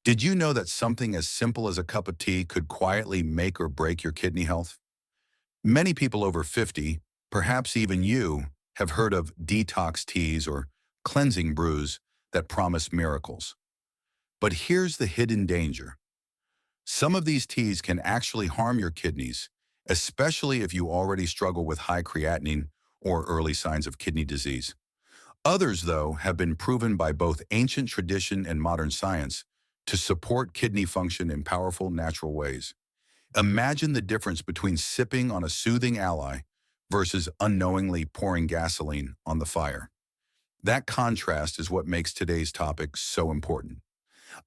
Did you know that something as simple as a cup of tea could quietly make or break your kidney health? Many people over 50, perhaps even you, have heard of detox teas or cleansing brews that promise miracles. But here's the hidden danger. Some of these teas can actually harm your kidneys, especially if you already struggle with high creatinine or early signs of kidney disease. Others, though, have been proven by both ancient tradition and modern science to support kidney function in powerful natural ways. Imagine the difference between sipping on a soothing ally versus unknowingly pouring gasoline on the fire. That contrast is what makes today's topic so important.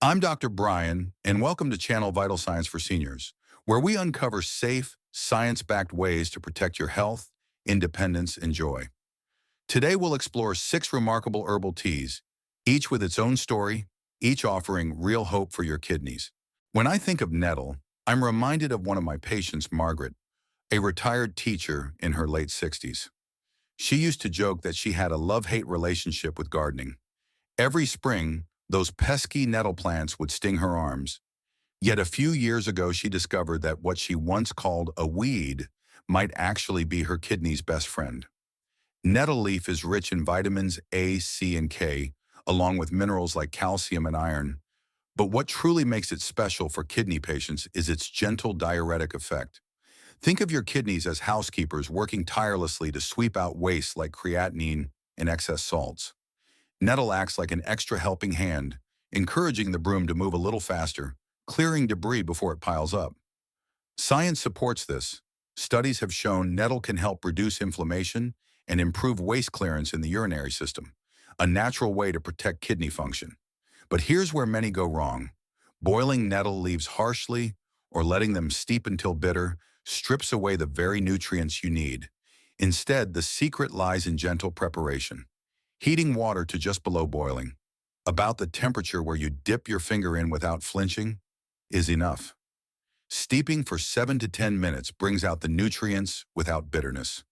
I'm Dr. Brian, and welcome to Channel Vital Science for Seniors, where we uncover safe, science-backed ways to protect your health, independence, and joy. Today we'll explore 6 remarkable herbal teas, each with its own story, each offering real hope for your kidneys. When I think of Nettle, I'm reminded of one of my patients, Margaret, a retired teacher in her late 60s. She used to joke that she had a love-hate relationship with gardening. Every spring, those pesky nettle plants would sting her arms. Yet a few years ago, she discovered that what she once called a weed might actually be her kidney's best friend. Nettle leaf is rich in vitamins A, C, and K, along with minerals like calcium and iron. But what truly makes it special for kidney patients is its gentle diuretic effect. Think of your kidneys as housekeepers working tirelessly to sweep out waste like creatinine and excess salts. Nettle acts like an extra helping hand, encouraging the broom to move a little faster, clearing debris before it piles up. Science supports this. Studies have shown nettle can help reduce inflammation and improve waste clearance in the urinary system, a natural way to protect kidney function. But here's where many go wrong. Boiling nettle leaves harshly or letting them steep until bitter strips away the very nutrients you need. Instead, the secret lies in gentle preparation. Heating water to just below boiling, about the temperature where you dip your finger in without flinching, is enough. Steeping for 7 to 10 minutes brings out the nutrients without bitterness.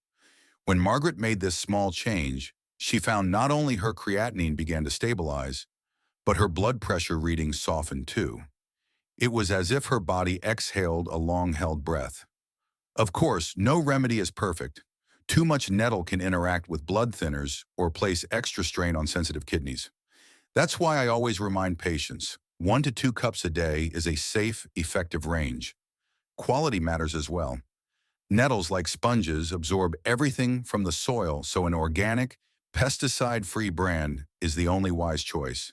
When Margaret made this small change, she found not only her creatinine began to stabilize, but her blood pressure readings softened too. It was as if her body exhaled a long-held breath. Of course, no remedy is perfect. Too much nettle can interact with blood thinners or place extra strain on sensitive kidneys. That's why I always remind patients, 1 to 2 cups a day is a safe, effective range. Quality matters as well. Nettles, like sponges, absorb everything from the soil, so an organic, pesticide-free brand is the only wise choice.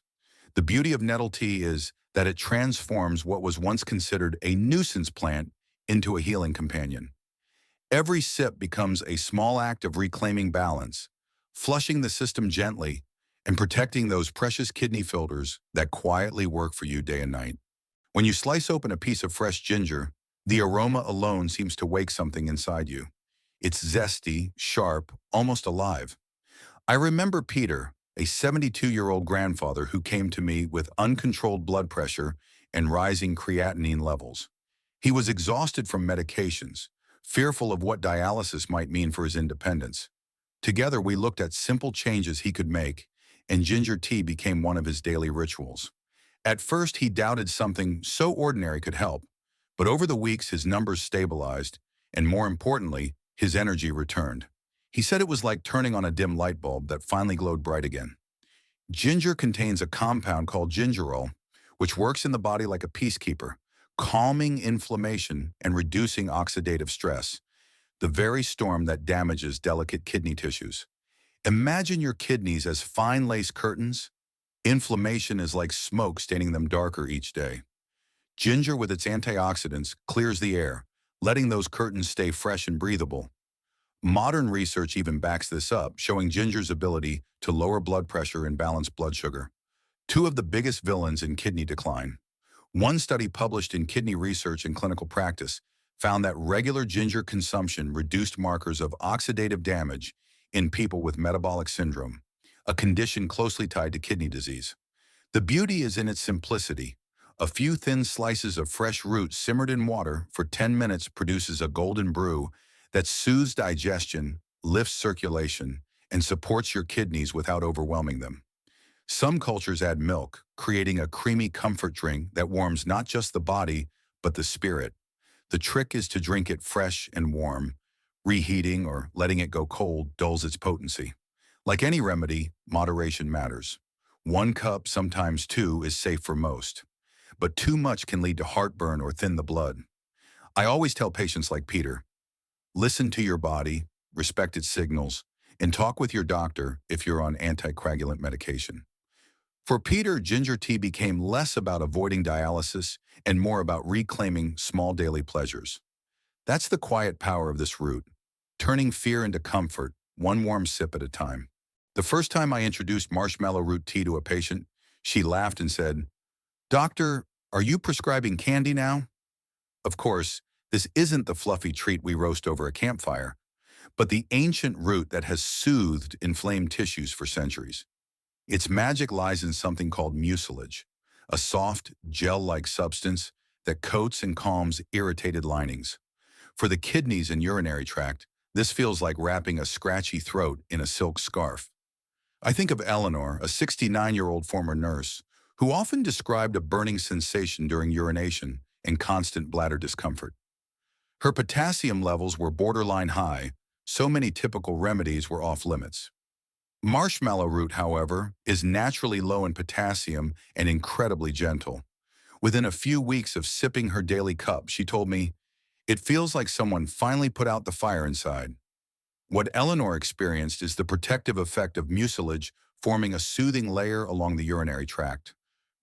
The beauty of nettle tea is that it transforms what was once considered a nuisance plant into a healing companion. Every sip becomes a small act of reclaiming balance, flushing the system gently and protecting those precious kidney filters that quietly work for you day and night. When you slice open a piece of fresh ginger, the aroma alone seems to wake something inside you. It's zesty, sharp, almost alive. I remember Peter, a 72-year-old grandfather who came to me with uncontrolled blood pressure and rising creatinine levels. He was exhausted from medications, fearful of what dialysis might mean for his independence. Together, we looked at simple changes he could make, and ginger tea became one of his daily rituals. At first, he doubted something so ordinary could help, but over the weeks, his numbers stabilized, and more importantly, his energy returned. He said it was like turning on a dim light bulb that finally glowed bright again. Ginger contains a compound called gingerol, which works in the body like a peacekeeper, calming inflammation and reducing oxidative stress, the very storm that damages delicate kidney tissues. Imagine your kidneys as fine lace curtains. Inflammation is like smoke staining them darker each day. Ginger, with its antioxidants, clears the air, letting those curtains stay fresh and breathable. Modern research even backs this up, showing ginger's ability to lower blood pressure and balance blood sugar, 2 of the biggest villains in kidney decline. One study published in Kidney Research and Clinical Practice found that regular ginger consumption reduced markers of oxidative damage in people with metabolic syndrome, a condition closely tied to kidney disease. The beauty is in its simplicity. A few thin slices of fresh root simmered in water for 10 minutes produces a golden brew that soothes digestion, lifts circulation, and supports your kidneys without overwhelming them. Some cultures add milk, creating a creamy comfort drink that warms not just the body, but the spirit. The trick is to drink it fresh and warm. Reheating or letting it go cold dulls its potency. Like any remedy, moderation matters. 1 cup, sometimes two, is safe for most. But too much can lead to heartburn or thin the blood. I always tell patients like Peter, listen to your body, respect its signals, and talk with your doctor if you're on anticoagulant medication. For Peter, ginger tea became less about avoiding dialysis and more about reclaiming small daily pleasures. That's the quiet power of this root, turning fear into comfort, one warm sip at a time. The first time I introduced marshmallow root tea to a patient, she laughed and said, "Doctor, are you prescribing candy now?" Of course, this isn't the fluffy treat we roast over a campfire, but the ancient root that has soothed inflamed tissues for centuries. Its magic lies in something called mucilage, a soft, gel-like substance that coats and calms irritated linings. For the kidneys and urinary tract, this feels like wrapping a scratchy throat in a silk scarf. I think of Eleanor, a 69-year-old former nurse, who often described a burning sensation during urination and constant bladder discomfort. Her potassium levels were borderline high, so many typical remedies were off limits. Marshmallow root, however, is naturally low in potassium and incredibly gentle. Within a few weeks of sipping her daily cup, she told me, "It feels like someone finally put out the fire inside." What Eleanor experienced is the protective effect of mucilage forming a soothing layer along the urinary tract,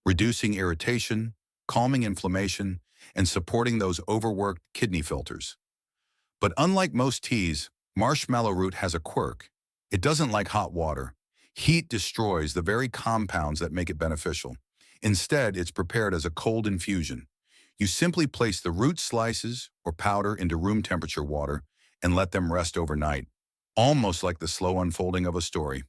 reducing irritation, calming inflammation, and supporting those overworked kidney filters. But unlike most teas, marshmallow root has a quirk. It doesn't like hot water. Heat destroys the very compounds that make it beneficial. Instead, it's prepared as a cold infusion. You simply place the root slices or powder into room temperature water and let them rest overnight, almost like the slow unfolding of a story.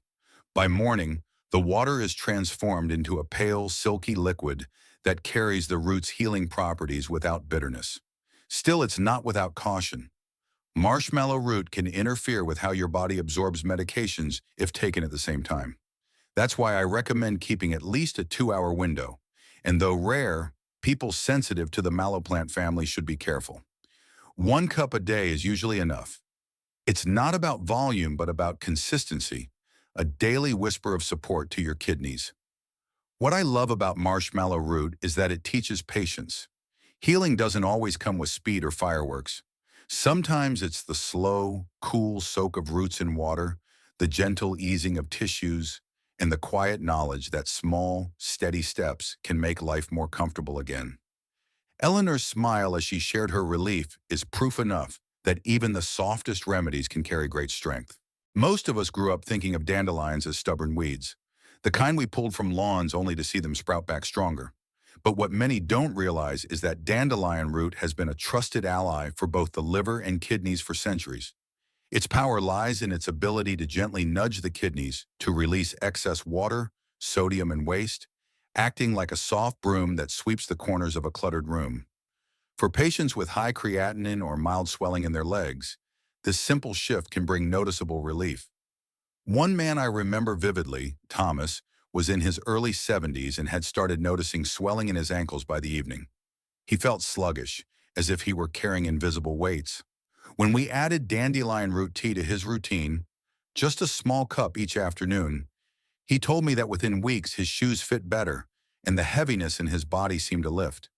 By morning, the water is transformed into a pale, silky liquid that carries the root's healing properties without bitterness. Still, it's not without caution. Marshmallow root can interfere with how your body absorbs medications if taken at the same time. That's why I recommend keeping at least a 2-hour window. And though rare, people sensitive to the mallow plant family should be careful. 1 cup a day is usually enough. It's not about volume, but about consistency, a daily whisper of support to your kidneys. What I love about marshmallow root is that it teaches patience. Healing doesn't always come with speed or fireworks. Sometimes it's the slow, cool soak of roots in water, the gentle easing of tissues, and the quiet knowledge that small, steady steps can make life more comfortable again. Eleanor's smile as she shared her relief is proof enough that even the softest remedies can carry great strength. Most of us grew up thinking of dandelions as stubborn weeds, the kind we pulled from lawns only to see them sprout back stronger. But what many don't realize is that dandelion root has been a trusted ally for both the liver and kidneys for centuries. Its power lies in its ability to gently nudge the kidneys to release excess water, sodium, and waste, acting like a soft broom that sweeps the corners of a cluttered room. For patients with high creatinine or mild swelling in their legs, this simple shift can bring noticeable relief. One man I remember vividly, Thomas, was in his early 70s and had started noticing swelling in his ankles by the evening. He felt sluggish, as if he were carrying invisible weights. When we added dandelion root tea to his routine, just a small cup each afternoon, he told me that within weeks his shoes fit better and the heaviness in his body seemed to lift.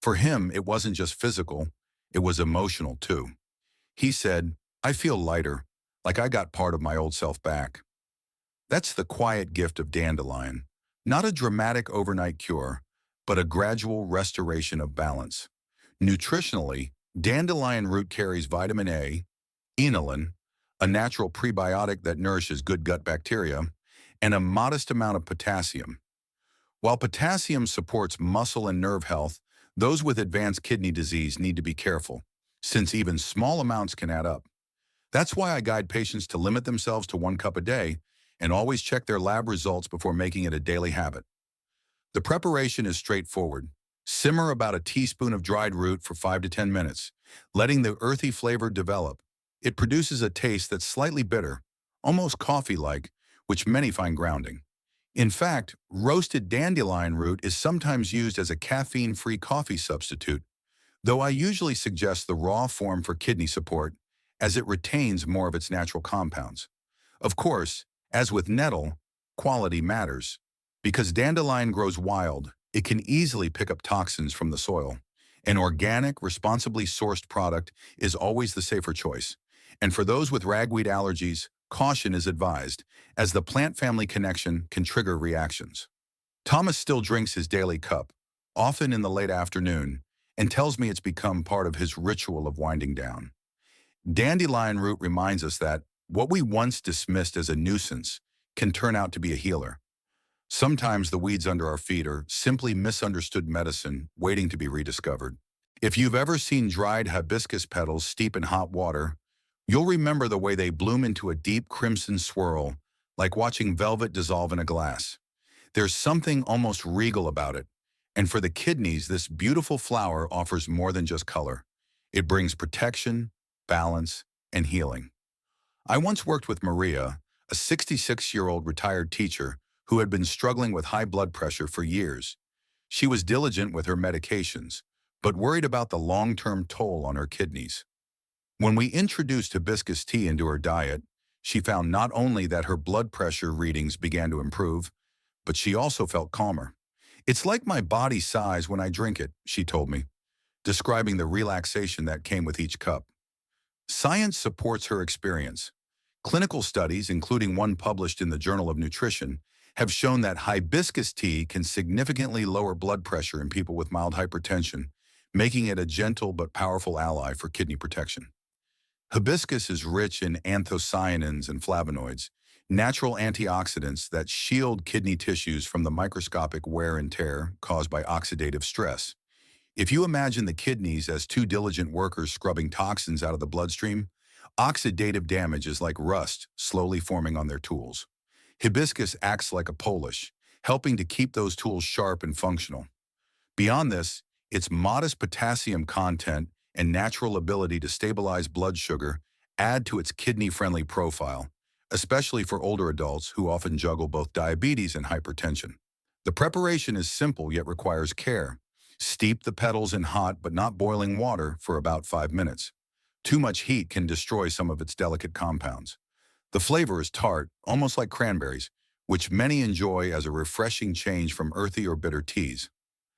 For him, it wasn't just physical, it was emotional too. He said, "I feel lighter, like I got part of my old self back." That's the quiet gift of dandelion. Not a dramatic overnight cure, but a gradual restoration of balance. Nutritionally, dandelion root carries vitamin A, inulin, a natural prebiotic that nourishes good gut bacteria, and a modest amount of potassium. While potassium supports muscle and nerve health, those with advanced kidney disease need to be careful, since even small amounts can add up. That's why I guide patients to limit themselves to 1 cup a day and always check their lab results before making it a daily habit. The preparation is straightforward. Simmer about a teaspoon of dried root for 5 to 10 minutes, letting the earthy flavor develop. It produces a taste that's slightly bitter, almost coffee-like, which many find grounding. In fact, roasted dandelion root is sometimes used as a caffeine-free coffee substitute, though I usually suggest the raw form for kidney support, as it retains more of its natural compounds. Of course, as with nettle, quality matters. Because dandelion grows wild, it can easily pick up toxins from the soil. An organic, responsibly sourced product is always the safer choice. And for those with ragweed allergies, caution is advised, as the plant family connection can trigger reactions. Thomas still drinks his daily cup, often in the late afternoon, and tells me it's become part of his ritual of winding down. Dandelion root reminds us that what we once dismissed as a nuisance can turn out to be a healer. Sometimes the weeds under our feet are simply misunderstood medicine waiting to be rediscovered. If you've ever seen dried hibiscus petals steep in hot water, you'll remember the way they bloom into a deep crimson swirl, like watching velvet dissolve in a glass. There's something almost regal about it, and for the kidneys, this beautiful flower offers more than just color. It brings protection, balance, and healing. I once worked with Maria, a 66-year-old retired teacher who had been struggling with high blood pressure for years. She was diligent with her medications, but worried about the long-term toll on her kidneys. When we introduced hibiscus tea into her diet, she found not only that her blood pressure readings began to improve, but she also felt calmer. "It's like my body sighs when I drink it," she told me, describing the relaxation that came with each cup. Science supports her experience. Clinical studies, including one published in the Journal of Nutrition, have shown that hibiscus tea can significantly lower blood pressure in people with mild hypertension, making it a gentle but powerful ally for kidney protection. Hibiscus is rich in anthocyanins and flavonoids, natural antioxidants that shield kidney tissues from the microscopic wear and tear caused by oxidative stress. If you imagine the kidneys as two diligent workers scrubbing toxins out of the bloodstream, oxidative damage is like rust slowly forming on their tools. Hibiscus acts like a polish, helping to keep those tools sharp and functional. Beyond this, its modest potassium content and natural ability to stabilize blood sugar add to its kidney-friendly profile, especially for older adults who often juggle both diabetes and hypertension. The preparation is simple yet requires care. Steep the petals in hot but not boiling water for about 5 minutes. Too much heat can destroy some of its delicate compounds. The flavor is tart, almost like cranberries, which many enjoy as a refreshing change from earthy or bitter teas.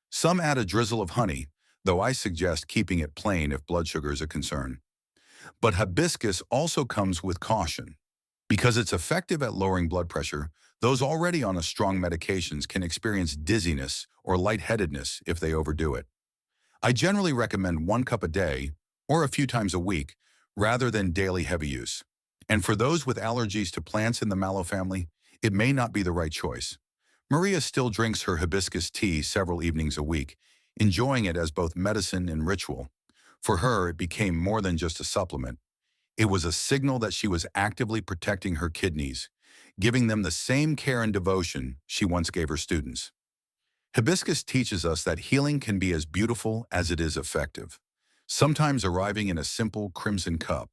Some add a drizzle of honey, though I suggest keeping it plain if blood sugar is a concern. But hibiscus also comes with caution. Because it's effective at lowering blood pressure, those already on a strong medications can experience dizziness or lightheadedness if they overdo it. I generally recommend 1 cup a day or a few times a week rather than daily heavy use. And for those with allergies to plants in the mallow family, it may not be the right choice. Maria still drinks her hibiscus tea several evenings a week, enjoying it as both medicine and ritual. For her, it became more than just a supplement. It was a signal that she was actively protecting her kidneys, giving them the same care and devotion she once gave her students. Hibiscus teaches us that healing can be as beautiful as it is effective, sometimes arriving in a simple crimson cup.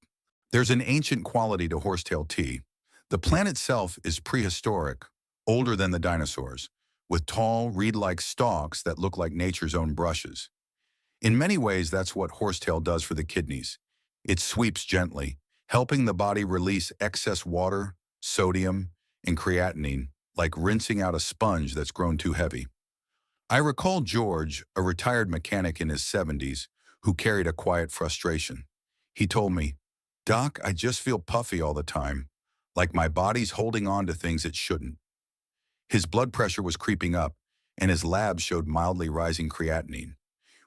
There's an ancient quality to horsetail tea. The plant itself is prehistoric, older than the dinosaurs, with tall, reed-like stalks that look like nature's own brushes. In many ways, that's what horsetail does for the kidneys. It sweeps gently, helping the body release excess water, sodium, and creatinine, like rinsing out a sponge that's grown too heavy. I recall George, a retired mechanic in his 70s, who carried a quiet frustration. He told me, "Doc, I just feel puffy all the time, like my body's holding on to things it shouldn't." His blood pressure was creeping up, and his labs showed mildly rising creatinine.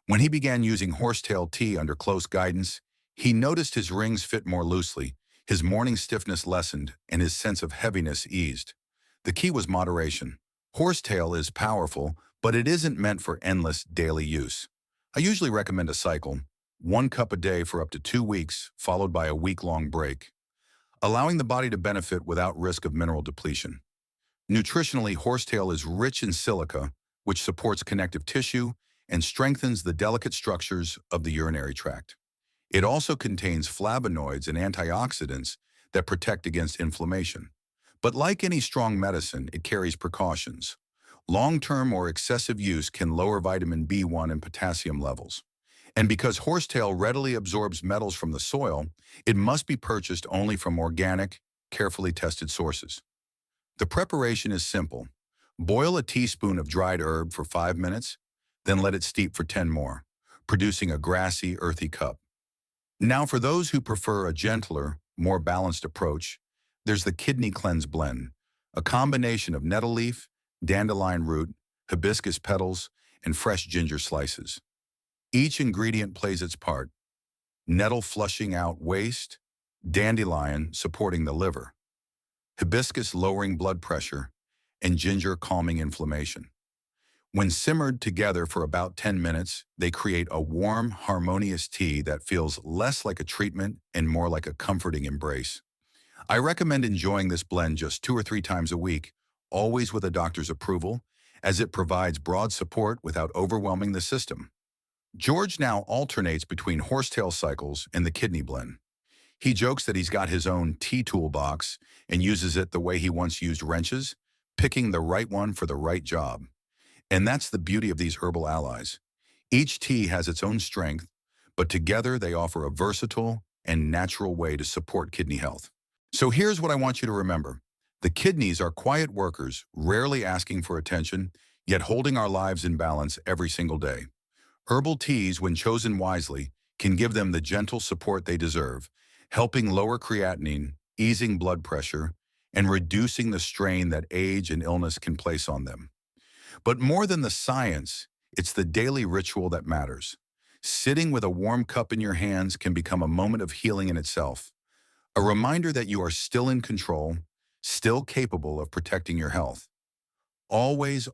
When he began using horsetail tea under close guidance, he noticed his rings fit more loosely, his morning stiffness lessened, and his sense of heaviness eased. The key was moderation. Horsetail is powerful, but it isn't meant for endless daily use. I usually recommend a cycle, 1 cup a day for up to 2 weeks, followed by a week-long break, allowing the body to benefit without risk of mineral depletion. Nutritionally, horsetail is rich in silica, which supports connective tissue and strengthens the delicate structures of the urinary tract. It also contains flavonoids and antioxidants that protect against inflammation. But like any strong medicine, it carries precautions. Long-term or excessive use can lower vitamin B1 and potassium levels. And because horsetail readily absorbs metals from the soil, it must be purchased only from organic, carefully tested sources. The preparation is simple. Boil a teaspoon of dried herb for 5 minutes, then let it steep for 10 more, producing a grassy, earthy cup. Now for those who prefer a gentler, more balanced approach, there's the Kidney Cleanse Blend, a combination of nettle leaf, dandelion root, hibiscus petals, and fresh ginger slices. Each ingredient plays its part. Nettle flushing out waste, dandelion supporting the liver, hibiscus lowering blood pressure, and ginger calming inflammation. When simmered together for about 10 minutes, they create a warm, harmonious tea that feels less like a treatment and more like a comforting embrace. I recommend enjoying this blend just 2 or 3 times a week, always with a doctor's approval, as it provides broad support without overwhelming the system. George now alternates between horsetail cycles and the kidney blend. He jokes that he's got his own tea toolbox and uses it the way he once used wrenches, picking the right one for the right job. And that's the beauty of these herbal allies. Each tea has its own strength, but together they offer a versatile and natural way to support kidney health. So here's what I want you to remember. The kidneys are quiet workers, rarely asking for attention, yet holding our lives in balance every single day. Herbal teas, when chosen wisely, can give them the gentle support they deserve, helping lower creatinine, easing blood pressure, and reducing the strain that age and illness can place on them. But more than the science, it's the daily ritual that matters. Sitting with a warm cup in your hands can become a moment of healing in itself, a reminder that you are still in control, still capable of protecting your health. Always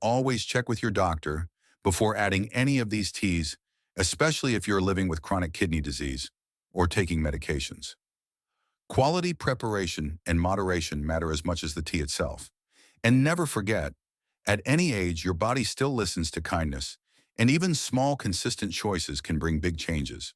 check with your doctor before adding any of these teas, especially if you're living with chronic kidney disease or taking medications. Quality preparation and moderation matter as much as the tea itself. And never forget, at any age, your body still listens to kindness, and even small, consistent choices can bring big changes.